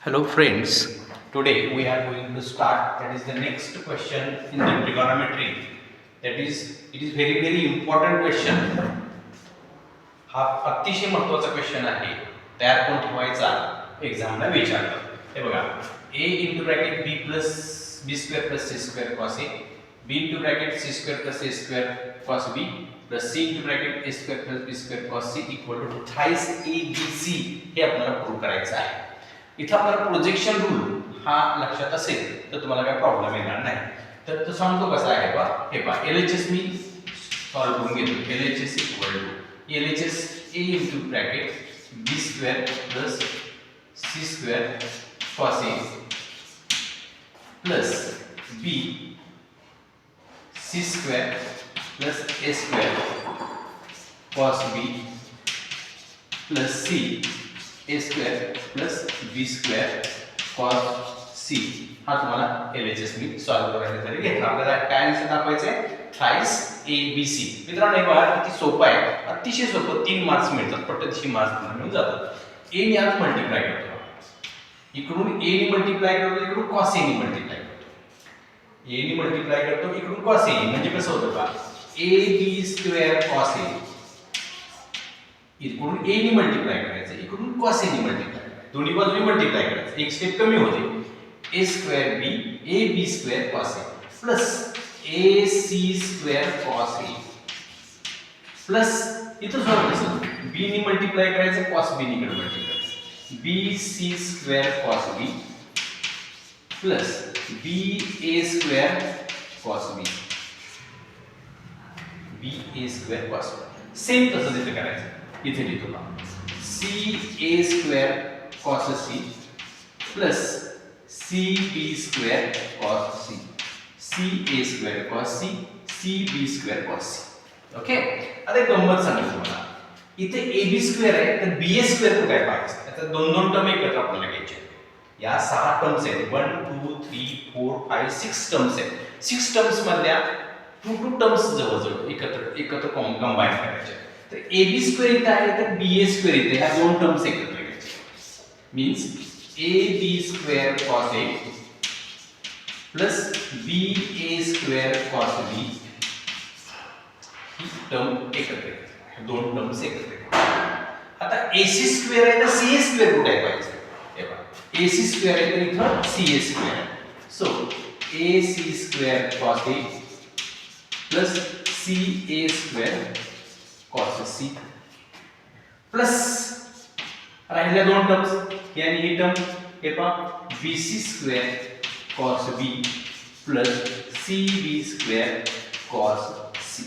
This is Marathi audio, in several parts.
Hello friends, today we are going to start, that is the next question in the trigonometry. That is, it is very important question. हा अतिशय महत्त्वाचा क्वेश्चन आहे. तयार कोण ठेवायचा एक्झामला विचारतात. हे बघा, a into bracket b plus b square plus c square cos a, b into bracket c square plus a square cos b plus c into bracket a square plus b square cos c equal to thrice a b c हे आपल्याला प्रूव्ह करायचं आहे. इथं आपल्याला प्रोजेक्शन रूल हा लक्षात असेल तर तुम्हाला काय प्रॉब्लेम येणार नाही. तर तो सांगतो कसा आहे बा, हे पहा LHS मी सॉल्व्ह करून घेतो. LHS equal to LHS a into bracket b square plus c square cos a plus b c square plus a square cos b plus c a square plus b square cos c हा तुम्हाला LHS मी सॉल्व्ह करण्यासाठी घेतला. आपल्याला काय आन्सर दाखवायचंय थ्राइस ए बी सी. मित्रांनो हे बघा किती सोपं आहे, अतिशय सोपं. 3 मार्क्स मिळतात, पटकन मार्क्स तुम्हाला मिळून जातात. ए ने आज मल्टिप्लाय करतो, इकडून ए ने मल्टिप्लाय करतो, इकडून कॉस ए ने मल्टिप्लाय करतो. ए ने मल्टिप्लाय करतो, इकडून कॉस ए म्हणजे कसं होतं का ए बी स्क्वेअर कॉस ए, इकडून ए ने मल्टिप्लाय करायचं, इकडून कॉस ए ने मल्टिप्लाय करायचं, दोन्ही बाजूने मल्टिप्लाय करायचं, एक स्टेप कमी होते. A square B A B square cos A plus A C square cos A plus इथं सॉल्व कसं बी ने मल्टिप्लाय करायचं, कॉस बी ने मल्टिप्लाय करायचं, B C square cos B plus B A square cos B, B A square cos B. Same तसंच इथे करायचं. इथे लिहितो का C A square cos C plus C B square cos C, C A square cos C, C B square cos C. Okay, आता एक गंमत सांगतो तुम्हाला. इथे ए बी स्क्वेअर आहे तर बी ए स्क्वेअर कुठे आहे पाहायचं. आता दोन दोन टर्म एकत्र आपल्याला घ्यायचे. या 6 टर्म्स आहेत, 1 2 3 4 5 6 टर्म्स आहेत. 6 टर्म्स मधल्या 2 टर्म्स जवळजवळ एकत्र कंबाईन करायचे. तर ए बी स्क्वेअर इथे आहे तर बी ए स्क्वेअर इथे, ह्या दोन टर्म्स एकत्र घ्यायचे. Means A B square cos A plus B A square cos B ही टर्म एकत्र घ्यायची, दोन टर्म्स एकत्र घ्यायच्या. आता ए सी स्क्वेअर आहे तर सी ए स्क्वेअर कुठे आहे पाहिजे. हे बघा ए सी स्क्वेअर आहे तर इथं सी ए स्क्वेअर आहे. So A C square cos A plus C A square cos C plus राहिल्या दोन टर्म्स यानी ही टर्म हे पहा B C square cos B plus C B square cos C.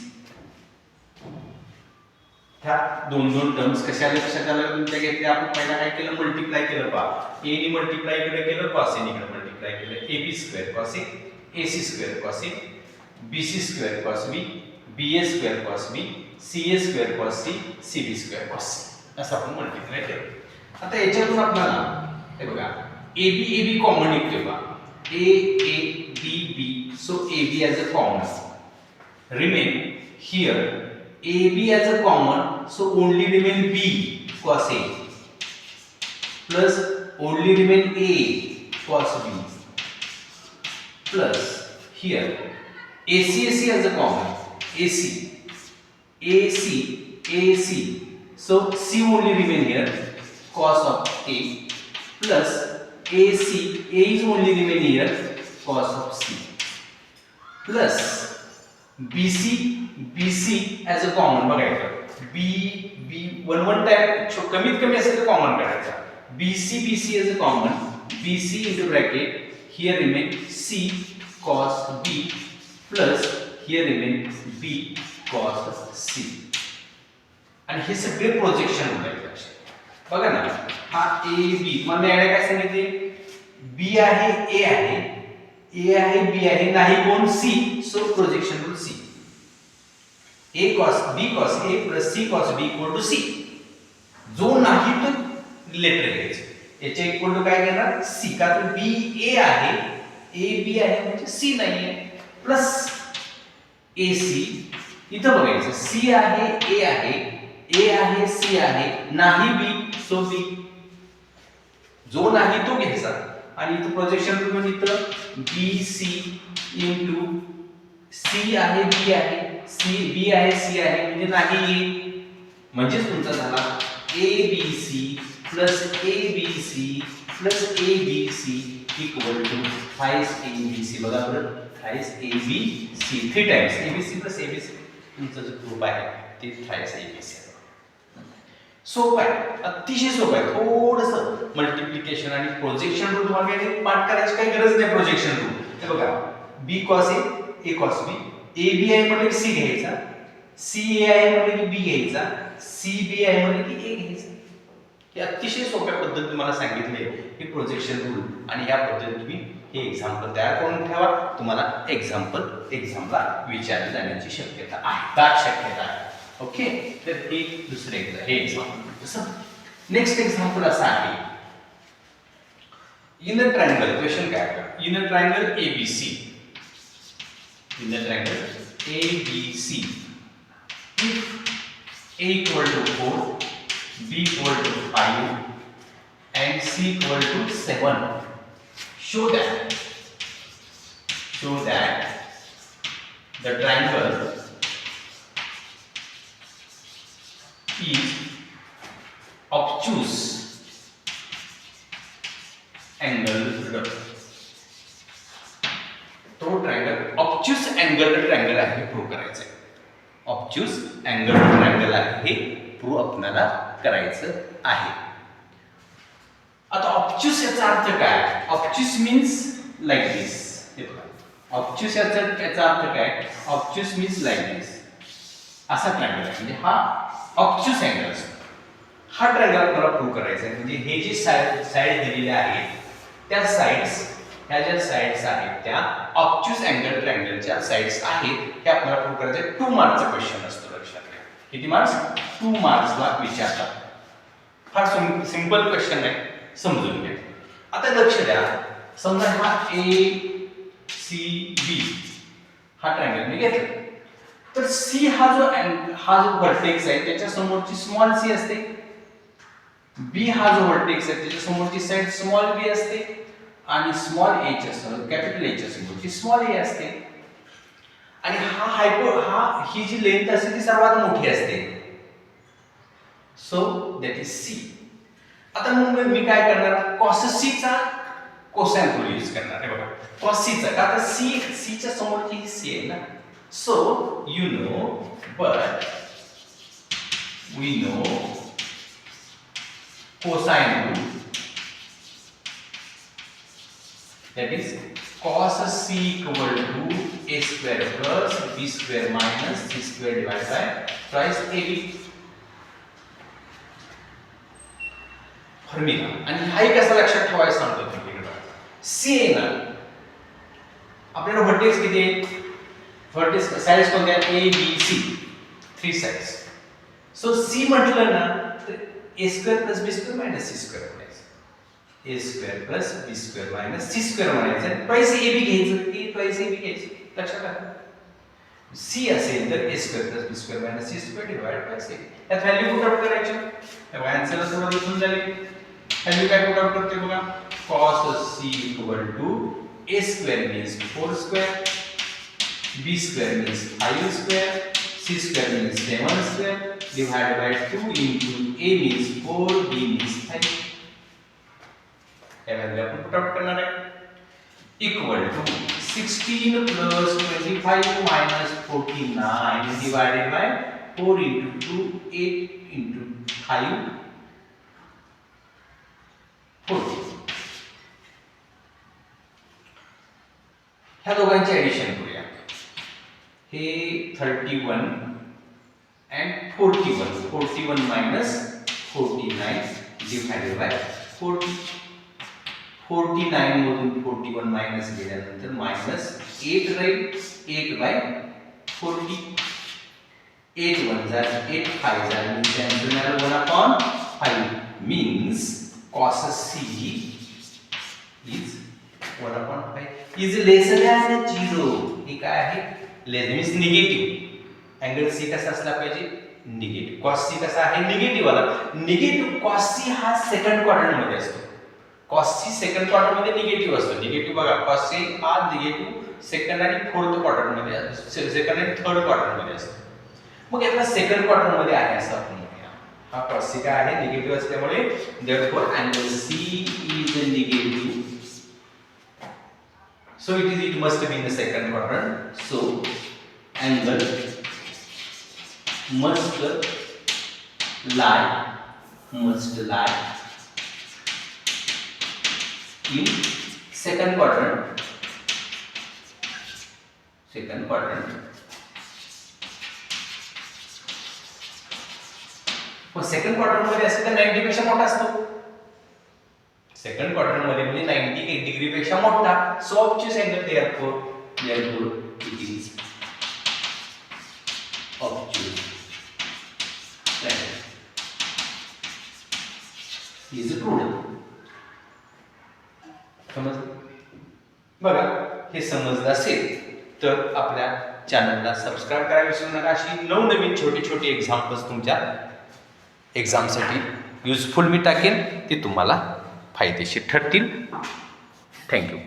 ह्या दोन टर्म्स कशाला तुमच्या घेतल्या. आपण पहिला काय केलं, मल्टिप्लाय केलं. पहा ए ने मल्टिप्लाय इकडे केलं, कॉस ए ने इकडे मल्टिप्लाय केलं. A B square cos A C square cos A, B C square cos B, B A square cos B, C A square cos C, C B square cos C असं आपण मल्टिप्लाय केलं. आता याच्यातून आपल्याला हे बघा ए बी कॉमन निघते बघा, A B B. So A B as a common remain here, A B as a common, so only remain B cos A plus only remain A cos B plus here AC as a common, AC, so C only remain here, cos of A plus AC, A is only remain here, cos of C plus BC as a common बघायचं. B one time कमीत कमी असेल तर कॉमन करायचा. BC as a common, BC into bracket here remain C cos B plus here remain b cos c. आणि हे सगळे प्रोजेक्शन होतात. बघा ना, हा a b मला याला काय सांगितले, b आहे a आहे, a आहे b आहे, नाही कोण c. So projection rule c, a cos b cos a plus c cos b equal to c. जो नाही तो लेटर घ्यायचा, याच्या इक्वल टू काय घेणार c, का तर b a आहे, a b आहे म्हणजे c नाही आहे, प्लस AC इथं बघायचं C आहे A आहे, A आहे C आहे, नाही B, सो B. जो नाही तो घ्यायचा आणि इथं प्रोजेक्शन रूल म्हणजे इथं बी सी इंटू सी आहे बी आहे सी बी आहे सी आहे म्हणजे नाही ए, म्हणजेच तुमचा झाला A B C plus A B C plus A B C equal to thrice A B C. बघा बरं, thrice A B C 3 times A B C plus A B C तुमचं जो ग्रुप आहे ते थ्राइस ए बी सी. सोपं आहे, अतिशय सोपं आहे. थोडंसं मल्टिप्लिकेशन आणि प्रोजेक्शन रूल तुम्हाला काही पाठ करायची काही गरज नाही. प्रोजेक्शन रूल हे बघा, बी cos A cos B, A बी आहे म्हणजे सी घ्यायचा, सी ए आहे म्हणजे की बी घ्यायचा, सी बी आहे म्हणजे की ए घ्यायचा. हे अतिशय सोप्या पद्धतीने तुम्हाला सांगितले की प्रोजेक्शन रूल आणि या पद्धतीने तुम्ही हे एक्झाम्पल तयार करून ठेवा. तुम्हाला एक्झामला विचारले जाण्याची शक्यता आहे, दाट शक्यता आहे. ओके, तर हे दुसरे हे एक्झाम्पल. नेक्स्ट एक्झाम्पल असा आहे, इन अ ट्रायंगल. क्वेश्चन काय आहे, in a triangle ABC, in a triangle ABC if a equal to 4, b equal to 5 and c equal to 7, show that the triangle is obtuse angle. तो ट्रायंगल ऑब्च्युस अँगल ट्रायंगल आहे हे प्रूव्ह करायचं आहे. ऑब्च्युस अँगल ट्रायंगल आहे हे प्रूव्ह आपल्याला करायचं आहे. आता ऑब्च्युस याचा अर्थ काय? ऑब्च्युस मीन्स लाईक दिस. ऑब्च्युस याचा अर्थ काय? ऑब्च्युस मीन्स लाईक दिस. असा ट्रायंगल आहे म्हणजे हा ऑब्च्युस अँगल असतो. हा ट्रायंगल आपल्याला प्रूव्ह करायचा आहे. म्हणजे हे जे साइड दिलेले आहेत त्या साइड्स, ह्या ज्या साइड्स आहेत त्या ऑब्च्युस अँगल ट्रायंगलच्या साइड्स आहेत हे आपल्याला प्रूव्ह करायचं आहे. 2 मार्कचा क्वेश्चन असतो, लक्षात घ्या. किती मार्क्स? 2 मार्क्सला विचारतात. फार सिंपल क्वेश्चन आहे, समजून घ्या. आता लक्ष द्या, समजा हा ए सी बी हा ट्रायंगल मी घेतला, तर सी हा जो व्हर्टेक्स आहे त्याच्या समोरची स्मॉल सी असते, बी हा जो व्हर्टेक्स आहे त्याच्या समोरची साइड स्मॉल बी असते आणि स्मॉल ए च्या समोर कॅपिटल ए च्या समोरची स्मॉल ए असते. आणि ही जी लेंथ असते ती सर्वात मोठी असते. So that is C. आता मग मी काय करणार? कॉस सी चा कोसाइन रूल यूज करणार आहे. बघा, कॉस सी चा, का तर सी च्या समोरची ही सी आहे ना. So you know, but we know cosine rule, that is cos c equal to a square plus b square minus c square divided by twice ab. Formula. आणि हा कसा लक्षात ठेवायचा सांगतो तुम्हाला. c आहे ना, आपल्याला व्हर्टेक्स किती आहे? व्हर्टेक्स साइड्स कोणत्या? a b c, 3 sides. So c म्हटलं ना तर a square plus b square minus c square a square plus b square minus c square म्हणायचं. ट्वाइस ab घ्यायचं, a ट्वाइस ab घ्यायचं. लक्षात आलं? c असेल तर a square plus b square minus c square divided by c. यात व्हॅल्यू पुट आउट करायची. तेव्हा आन्सर असं बदलून झाले. व्हॅल्यू काय पुट आउट करते बघा. cos c equal to a square means 4 square, b square means 5 square, c square means 7 square divided by 2 into a means 4, b means 5. या व्हॅल्यू आपण पुट आउट करणार आहे. Equal to 16 plus 25 minus 49 divided by 4 into 2, 8 into 5, 40. ह्या दोघांची ऍडिशन करूया. हे 31 and 41, 41 minus 49 divided by 40. 49 मधून 41 मायनस केल्यानंतर मायनस 8 राहील. 8 by 40. 8 1 जा 8 5 जा आणि त्यानंतर 1/5 means cos c is 1/5 is lesser than 0. हे काय आहे? लेस मीन्स निगेटिव्ह. अँगल c कसा असला पाहिजे? निगेटिव्ह. cos c कसा आहे? निगेटिव्ह वाला. निगेटिव्ह cos c हा सेकंड क्वाड्रंट मध्ये असतो. कॉस सी सेकंड क्वार्टर मध्ये निगेटिव्ह असतो. निगेटिव्ह बघा, कॉस सी हा निगेटिव्ह सेकंड आणि फोर्थ क्वार्टर मध्ये असतो, सेकंड आणि थर्ड क्वार्टर मध्ये असतो. मग यातला सेकंड क्वार्टर मध्ये आहे असं आपण म्हणूया. हा कॉस सी काय आहे, निगेटिव्ह असल्यामुळे therefore angle C is negative. So it must be in the second quadrant. So angle must lie in second quadrant. मग सेकंड क्वार्टर मध्ये असेल तर 90 पेक्षा मोठा असतो. सेकंड क्वार्टर मध्ये म्हणजे 90 डिग्री पेक्षा मोठा. So obtuse angle therefore it is obtuse is true. समजलं? बघा, हे समजलं असेल तर आपल्या चॅनलला सबस्क्राईब करायला विसरू नका. अशी नवनवीन छोटी छोटी एक्झाम्पल्स तुमच्या एक्झामसाठी युजफुल मी टाकेन, ते तुम्हाला फायदेशीर ठरतील. थँक्यू.